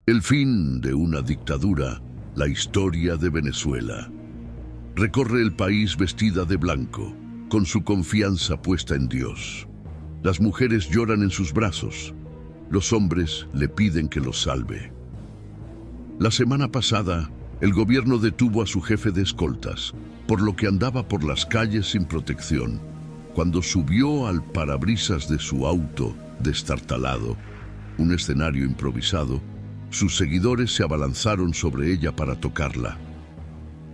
El fin de una dictadura, la historia de Venezuela. Recorre el país vestida de blanco, con su confianza puesta en Dios. Las mujeres lloran en sus brazos, los hombres le piden que los salve. La semana pasada, el gobierno detuvo a su jefe de escoltas, por lo que andaba por las calles sin protección. Cuando subió al parabrisas de su auto destartalado, un escenario improvisado, sus seguidores se abalanzaron sobre ella para tocarla.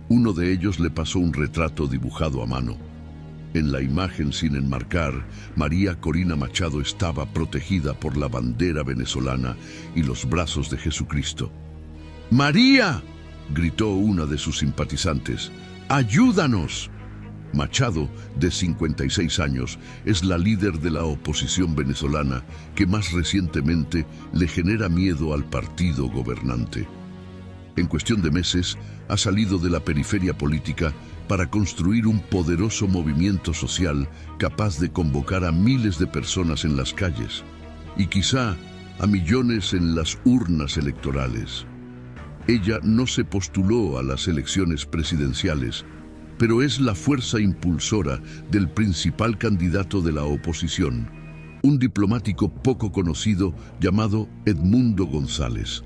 Uno de ellos le pasó un retrato dibujado a mano. En la imagen sin enmarcar, María Corina Machado estaba protegida por la bandera venezolana y los brazos de Jesucristo. ¡María!, gritó una de sus simpatizantes. ¡Ayúdanos! Machado, de 56 años, es la líder de la oposición venezolana que más recientemente le genera miedo al partido gobernante. En cuestión de meses, ha salido de la periferia política para construir un poderoso movimiento social capaz de convocar a miles de personas en las calles y quizá a millones en las urnas electorales. Ella no se postuló a las elecciones presidenciales, pero es la fuerza impulsora del principal candidato de la oposición, un diplomático poco conocido llamado Edmundo González.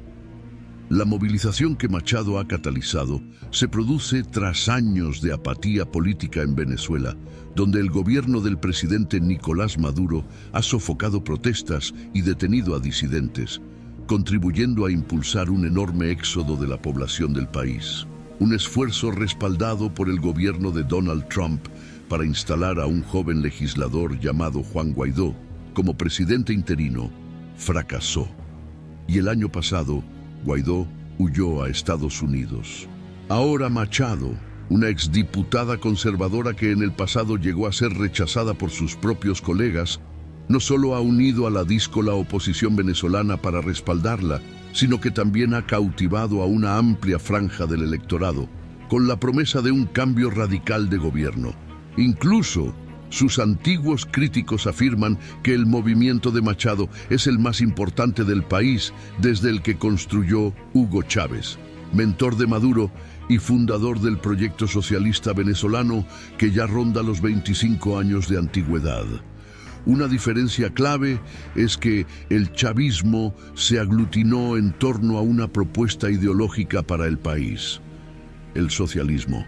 La movilización que Machado ha catalizado se produce tras años de apatía política en Venezuela, donde el gobierno del presidente Nicolás Maduro ha sofocado protestas y detenido a disidentes, contribuyendo a impulsar un enorme éxodo de la población del país. Un esfuerzo respaldado por el gobierno de Donald Trump para instalar a un joven legislador llamado Juan Guaidó como presidente interino fracasó. Y el año pasado, Guaidó huyó a Estados Unidos. Ahora Machado, una exdiputada conservadora que en el pasado llegó a ser rechazada por sus propios colegas, no solo ha unido a la díscola oposición venezolana para respaldarla, sino que también ha cautivado a una amplia franja del electorado, con la promesa de un cambio radical de gobierno. Incluso sus antiguos críticos afirman que el movimiento de Machado es el más importante del país desde el que construyó Hugo Chávez, mentor de Maduro y fundador del proyecto socialista venezolano que ya ronda los 25 años de antigüedad. Una diferencia clave es que el chavismo se aglutinó en torno a una propuesta ideológica para el país, el socialismo,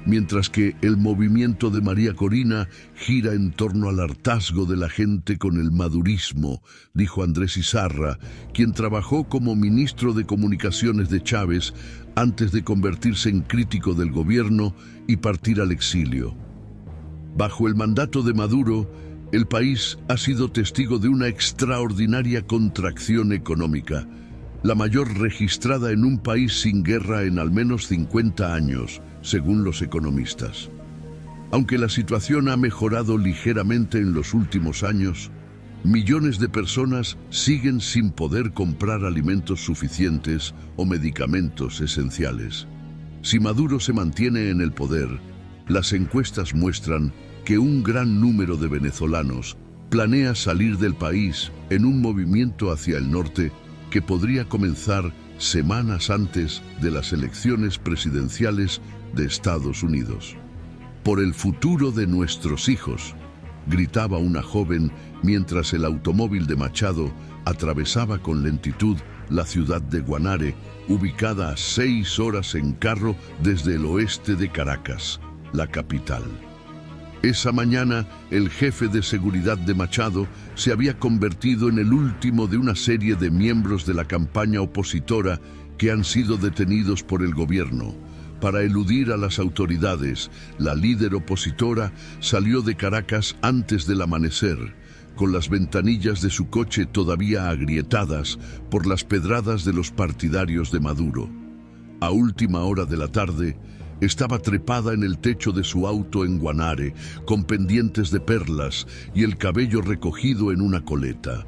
mientras que el movimiento de María Corina gira en torno al hartazgo de la gente con el madurismo, dijo Andrés Izarra, quien trabajó como ministro de Comunicaciones de Chávez antes de convertirse en crítico del gobierno y partir al exilio. Bajo el mandato de Maduro, el país ha sido testigo de una extraordinaria contracción económica, la mayor registrada en un país sin guerra en al menos 50 años, según los economistas. Aunque la situación ha mejorado ligeramente en los últimos años, millones de personas siguen sin poder comprar alimentos suficientes o medicamentos esenciales. Si Maduro se mantiene en el poder, las encuestas muestran que un gran número de venezolanos planea salir del país en un movimiento hacia el norte que podría comenzar semanas antes de las elecciones presidenciales de Estados Unidos. Por el futuro de nuestros hijos, gritaba una joven mientras el automóvil de Machado atravesaba con lentitud la ciudad de Guanare, ubicada a 6 horas en carro desde el oeste de Caracas, la capital. Esa mañana, el jefe de seguridad de Machado se había convertido en el último de una serie de miembros de la campaña opositora que han sido detenidos por el gobierno. Para eludir a las autoridades, la líder opositora salió de Caracas antes del amanecer, con las ventanillas de su coche todavía agrietadas por las pedradas de los partidarios de Maduro. A última hora de la tarde, estaba trepada en el techo de su auto en Guanare, con pendientes de perlas y el cabello recogido en una coleta.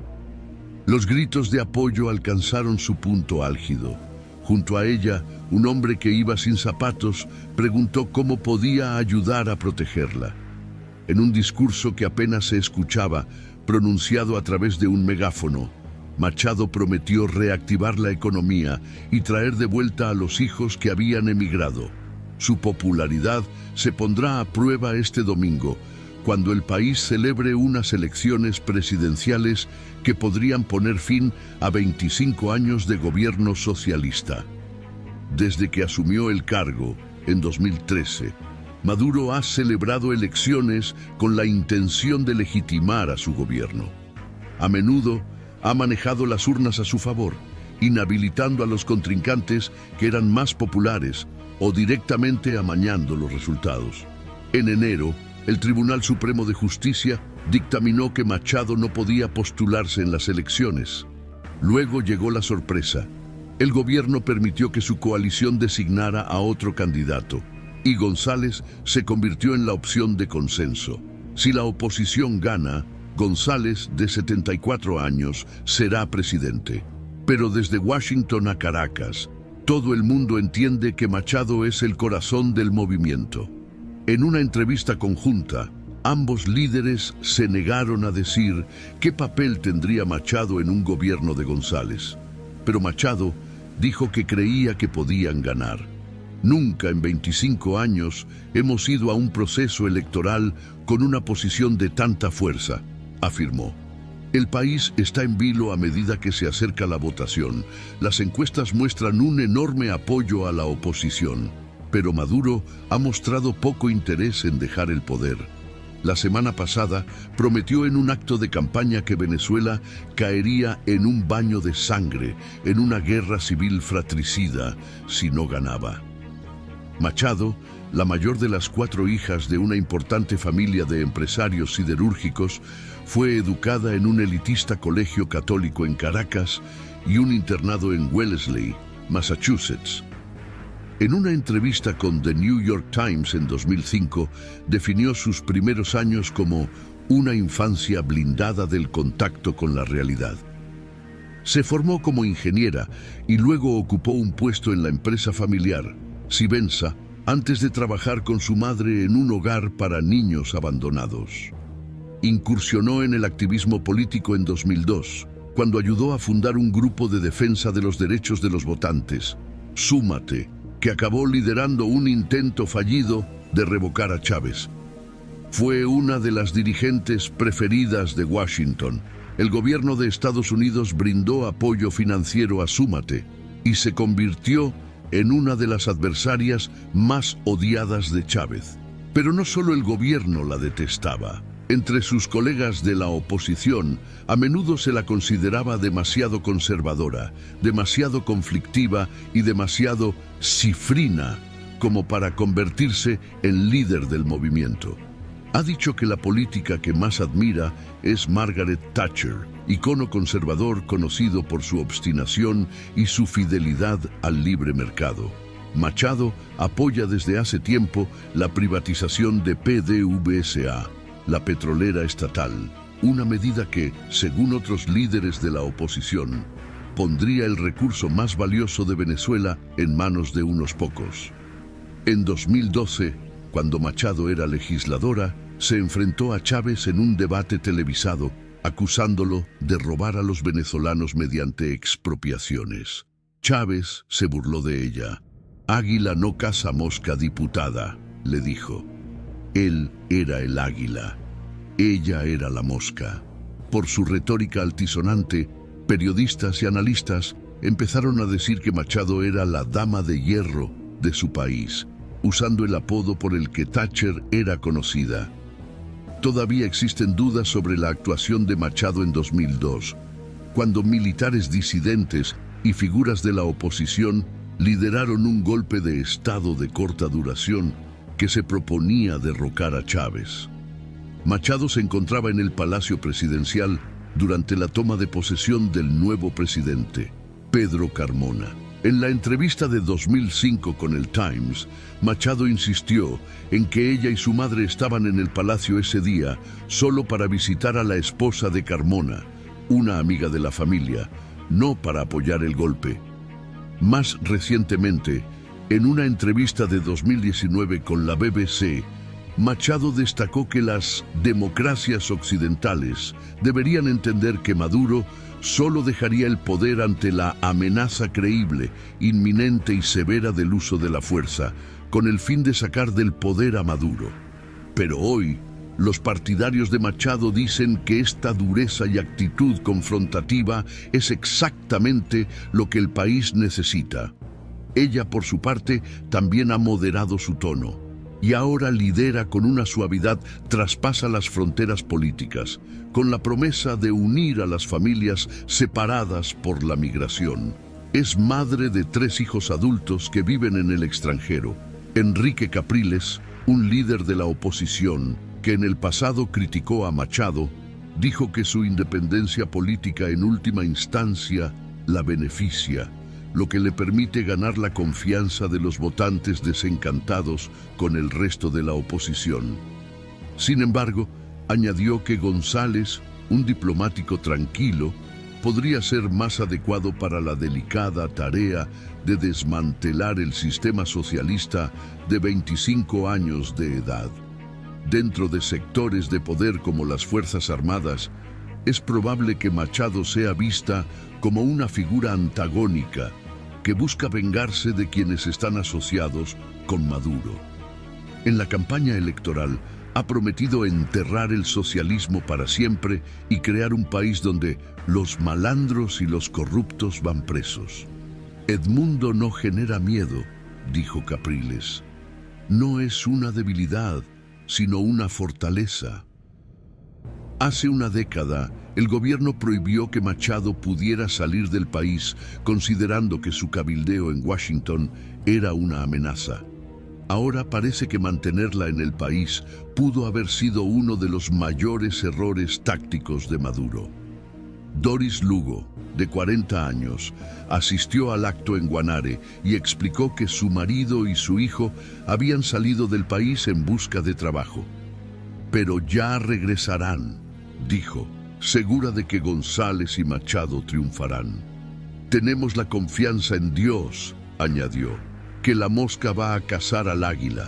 Los gritos de apoyo alcanzaron su punto álgido. Junto a ella, un hombre que iba sin zapatos preguntó cómo podía ayudar a protegerla. En un discurso que apenas se escuchaba, pronunciado a través de un megáfono, Machado prometió reactivar la economía y traer de vuelta a los hijos que habían emigrado. Su popularidad se pondrá a prueba este domingo, cuando el país celebre unas elecciones presidenciales que podrían poner fin a 25 años de gobierno socialista. Desde que asumió el cargo, en 2013, Maduro ha celebrado elecciones con la intención de legitimar a su gobierno. A menudo ha manejado las urnas a su favor, inhabilitando a los contrincantes que eran más populares o directamente amañando los resultados. En enero, el Tribunal Supremo de Justicia dictaminó que Machado no podía postularse en las elecciones. Luego llegó la sorpresa. El gobierno permitió que su coalición designara a otro candidato, y González se convirtió en la opción de consenso. Si la oposición gana, González, de 74 años, será presidente. Pero desde Washington a Caracas, todo el mundo entiende que Machado es el corazón del movimiento. En una entrevista conjunta, ambos líderes se negaron a decir qué papel tendría Machado en un gobierno de González. Pero Machado dijo que creía que podían ganar. Nunca en 25 años hemos ido a un proceso electoral con una posición de tanta fuerza, afirmó. El país está en vilo a medida que se acerca la votación. Las encuestas muestran un enorme apoyo a la oposición, pero Maduro ha mostrado poco interés en dejar el poder. La semana pasada prometió en un acto de campaña que Venezuela caería en un baño de sangre, en una guerra civil fratricida, si no ganaba. Machado, la mayor de las 4 hijas de una importante familia de empresarios siderúrgicos, fue educada en un elitista colegio católico en Caracas y un internado en Wellesley, Massachusetts. En una entrevista con The New York Times en 2005, definió sus primeros años como una infancia blindada del contacto con la realidad. Se formó como ingeniera y luego ocupó un puesto en la empresa familiar, Sibensa, antes de trabajar con su madre en un hogar para niños abandonados. Incursionó en el activismo político en 2002, cuando ayudó a fundar un grupo de defensa de los derechos de los votantes, Súmate, que acabó liderando un intento fallido de revocar a Chávez. Fue una de las dirigentes preferidas de Washington. El gobierno de Estados Unidos brindó apoyo financiero a Súmate y se convirtió en una de las adversarias más odiadas de Chávez. Pero no solo el gobierno la detestaba. Entre sus colegas de la oposición, a menudo se la consideraba demasiado conservadora, demasiado conflictiva y demasiado cifrina como para convertirse en líder del movimiento. Ha dicho que la política que más admira es Margaret Thatcher, icono conservador conocido por su obstinación y su fidelidad al libre mercado. Machado apoya desde hace tiempo la privatización de PDVSA, la petrolera estatal, una medida que, según otros líderes de la oposición, pondría el recurso más valioso de Venezuela en manos de unos pocos. En 2012, cuando Machado era legisladora, se enfrentó a Chávez en un debate televisado, acusándolo de robar a los venezolanos mediante expropiaciones. Chávez se burló de ella. «Águila no caza mosca, diputada», le dijo. Él era el águila, ella era la mosca. Por su retórica altisonante, periodistas y analistas empezaron a decir que Machado era la dama de hierro de su país, usando el apodo por el que Thatcher era conocida. Todavía existen dudas sobre la actuación de Machado en 2002, cuando militares disidentes y figuras de la oposición lideraron un golpe de Estado de corta duración que se proponía derrocar a Chávez. Machado se encontraba en el Palacio Presidencial durante la toma de posesión del nuevo presidente, Pedro Carmona. En la entrevista de 2005 con el Times, Machado insistió en que ella y su madre estaban en el palacio ese día solo para visitar a la esposa de Carmona, una amiga de la familia, no para apoyar el golpe. Más recientemente, en una entrevista de 2019 con la BBC, Machado destacó que las democracias occidentales deberían entender que Maduro solo dejaría el poder ante la amenaza creíble, inminente y severa del uso de la fuerza, con el fin de sacar del poder a Maduro. Pero hoy, los partidarios de Machado dicen que esta dureza y actitud confrontativa es exactamente lo que el país necesita. Ella, por su parte, también ha moderado su tono y ahora lidera con una suavidad, traspasa las fronteras políticas, con la promesa de unir a las familias separadas por la migración. Es madre de 3 hijos adultos que viven en el extranjero. Enrique Capriles, un líder de la oposición, que en el pasado criticó a Machado, dijo que su independencia política en última instancia la beneficia, lo que le permite ganar la confianza de los votantes desencantados con el resto de la oposición. Sin embargo, añadió que González, un diplomático tranquilo, podría ser más adecuado para la delicada tarea de desmantelar el sistema socialista de 25 años de edad. Dentro de sectores de poder como las Fuerzas Armadas, es probable que Machado sea vista como una figura antagónica que busca vengarse de quienes están asociados con Maduro. En la campaña electoral ha prometido enterrar el socialismo para siempre y crear un país donde los malandros y los corruptos van presos. Edmundo no genera miedo, dijo Capriles. No es una debilidad, sino una fortaleza. Hace una década, el gobierno prohibió que Machado pudiera salir del país, considerando que su cabildeo en Washington era una amenaza. Ahora parece que mantenerla en el país pudo haber sido uno de los mayores errores tácticos de Maduro. Doris Lugo, de 40 años, asistió al acto en Guanare y explicó que su marido y su hijo habían salido del país en busca de trabajo. Pero ya regresarán, dijo, segura de que González y Machado triunfarán. Tenemos la confianza en Dios, añadió, que la mosca va a cazar al águila.